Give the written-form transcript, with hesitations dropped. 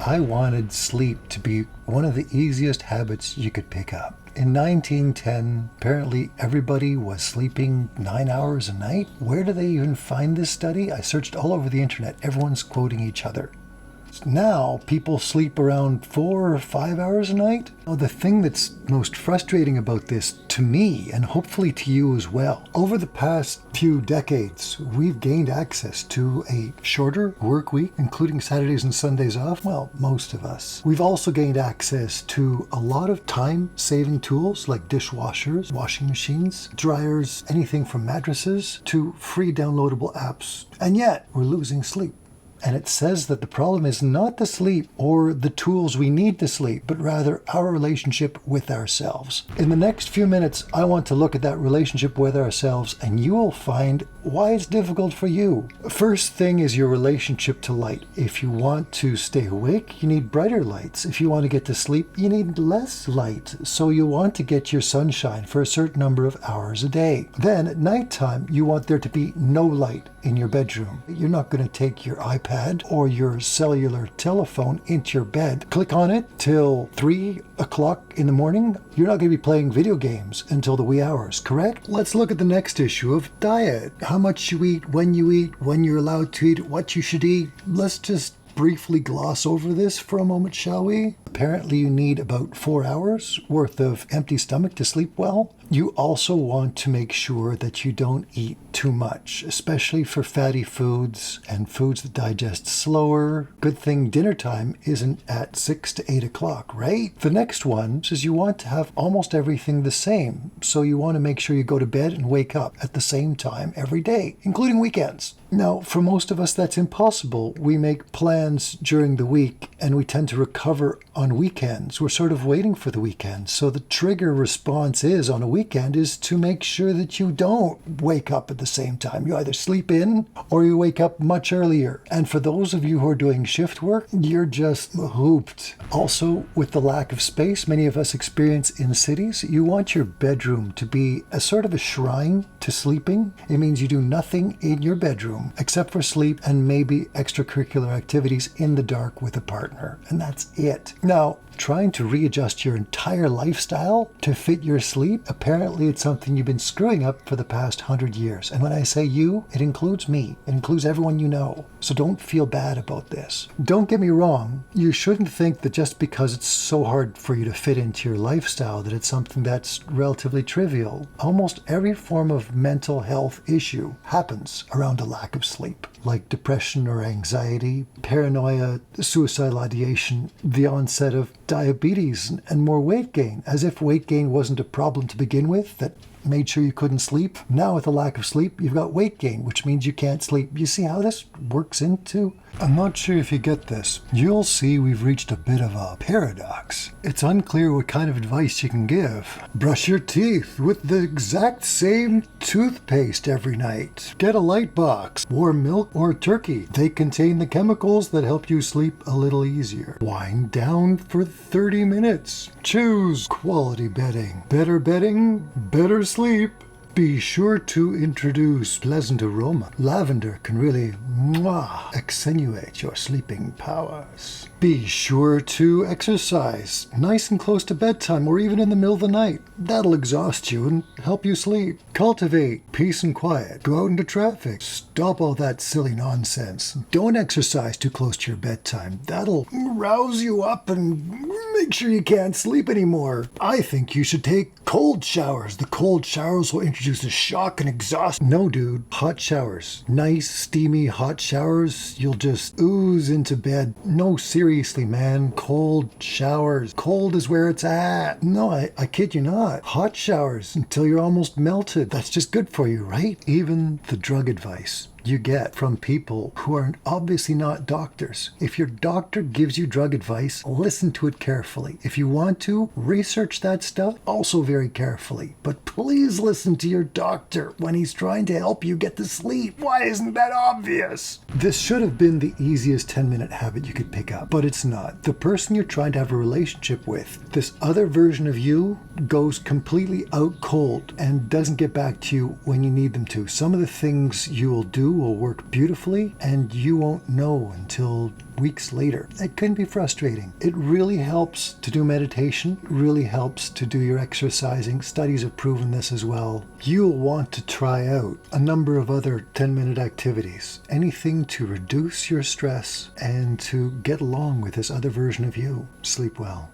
I wanted sleep to be one of the easiest habits you could pick up. In 1910, apparently everybody was sleeping 9 hours a night. Where do they even find this study? I searched all over the internet. Everyone's quoting each other. Now, people sleep around 4 or 5 hours a night. Now, the thing that's most frustrating about this, to me, and hopefully to you as well, over the past few decades, we've gained access to a shorter work week, including Saturdays and Sundays off. Well, most of us. We've also gained access to a lot of time-saving tools like dishwashers, washing machines, dryers, anything from mattresses to free downloadable apps. And yet, we're losing sleep. And it says that the problem is not the sleep or the tools we need to sleep, but rather our relationship with ourselves. In the next few minutes, I want to look at that relationship with ourselves, and you will find why it's difficult for you. First thing is your relationship to light. If you want to stay awake, you need brighter lights. If you want to get to sleep, you need less light. So you want to get your sunshine for a certain number of hours a day. Then at nighttime, you want there to be no light in your bedroom. You're not going to take your iPad or your cellular telephone into your bed, click on it till 3 o'clock in the morning. You're not going to be playing video games until the wee hours, correct? Let's look at the next issue of diet. How much you eat, when you're allowed to eat, what you should eat. Let's just briefly gloss over this for a moment, shall we? Apparently you need about 4 hours worth of empty stomach to sleep well. You also want to make sure that you don't eat too much, especially for fatty foods and foods that digest slower. Good thing dinner time isn't at 6 to 8 o'clock, right? The next one is you want to have almost everything the same. So you want to make sure you go to bed and wake up at the same time every day, including weekends. Now, for most of us, that's impossible. We make plans during the week and we tend to recover on weekends. We're sort of waiting for the weekend. So the trigger response is on a weekend is to make sure that you don't wake up at the same time. You either sleep in or you wake up much earlier. And for those of you who are doing shift work, you're just hooped. Also, with the lack of space many of us experience in cities, you want your bedroom to be a sort of a shrine to sleeping. It means you do nothing in your bedroom except for sleep and maybe extracurricular activities in the dark with a partner. And that's it. Now, trying to readjust your entire lifestyle to fit your sleep, apparently it's something you've been screwing up for the past 100 years. And when I say you, it includes me. It includes everyone you know. So don't feel bad about this. Don't get me wrong. You shouldn't think that just because it's so hard for you to fit into your lifestyle that it's something that's relatively trivial. Almost every form of mental health issue happens around a lack of sleep, like depression or anxiety, paranoia, suicidal ideation, the onset of diabetes and more weight gain, as if weight gain wasn't a problem to begin with that made sure you couldn't sleep. Now with a lack of sleep, you've got weight gain, which means you can't sleep. You see how this works into? I'm not sure if you get this. You'll see we've reached a bit of a paradox. It's unclear what kind of advice you can give. Brush your teeth with the exact same toothpaste every night. Get a light box, warm milk or turkey. They contain the chemicals that help you sleep a little easier. Wind down for 30 minutes. Choose quality bedding. Better bedding, better sleep. Be sure to introduce pleasant aroma. Lavender can really accentuate your sleeping powers. Be sure to exercise, nice and close to bedtime or even in the middle of the night. That'll exhaust you and help you sleep. Cultivate peace and quiet. Go out into traffic. Stop all that silly nonsense. Don't exercise too close to your bedtime. That'll rouse you up and make sure you can't sleep anymore. I think you should take cold showers. The cold showers will introduce a shock and exhaust. No, dude. Hot showers. Nice, steamy, hot showers. You'll just ooze into bed. No, seriously, man. Cold showers. Cold is where it's at. No, I kid you not. Hot showers until you're almost melted. That's just good for you, right? Even the drug advice you get from people who are obviously not doctors. If your doctor gives you drug advice, listen to it carefully. If you want to, research that stuff also very carefully. But please listen to your doctor when he's trying to help you get to sleep. Why isn't that obvious? This should have been the easiest 10-minute habit you could pick up, but it's not. The person you're trying to have a relationship with, this other version of you, goes completely out cold and doesn't get back to you when you need them to. Some of the things you will do will work beautifully and you won't know until weeks later. It can be frustrating. It really helps to do meditation. It really helps to do your exercising. Studies have proven this as well. You'll want to try out a number of other 10-minute activities. Anything to reduce your stress and to get along with this other version of you. Sleep well.